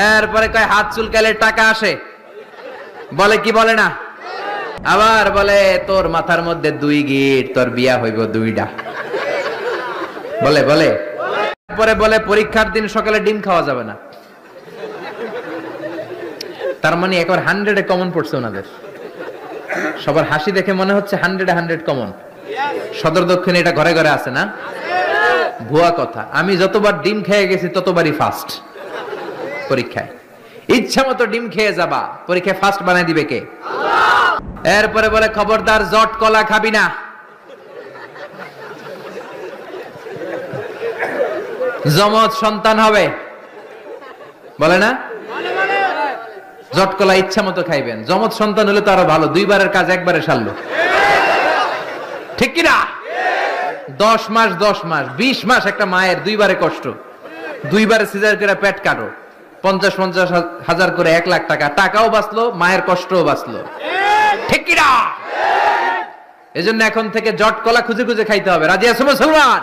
এরপরে কয় হাত চুলকালে টাকা আসে, বলে কি বলে না? আবার বলে তোর মাথার মধ্যে 2 গিট, তোর বিয়া হইব 2টা, বলে বলে। তারপরে বলে পরীক্ষার দিন সকালে ডিম খাওয়া যাবে না। তার মানে একবার 100-এ কমন পড়ছে ওনাদের। সবার হাসি দেখে মনে হচ্ছে 100-এ 100 কমন। সদর দক্ষিণে এটা ঘরে ঘরে আছে না? ভুয়া কথা। আমি যতবার ডিম খেয়ে গেছি ততবারই ফার্স্ট পরীক্ষায়। ইচ্ছা মতো ডিম খেয়ে যাবা, পরীক্ষায় ফার্স্ট বানাই দিবে কে? এরপরে বলে খবরদার জট কলা খাবি না, যমজ সন্তান হবে, বলে না? জট কলা ইচ্ছা মতো খাইবেন, যমজ সন্তান হলে তো আরো ভালো, 2বারের কাজ একবারে সারলো, ঠিক কিনা? 10 মাস 20 মাস একটা মায়ের 2বারে কষ্ট, 2বারে সিজার করে পেট কাটো, 50-50 হাজার করে 1 লাখ টাকা, টাকাও বাঁচলো, মায়ের কষ্টও বাঁচলো, ঠিক কিনা? এজন্য এখন থেকে জট কলা খুঁজে খুঁজে খাইতে হবে। রাজি আছো মুসলমান?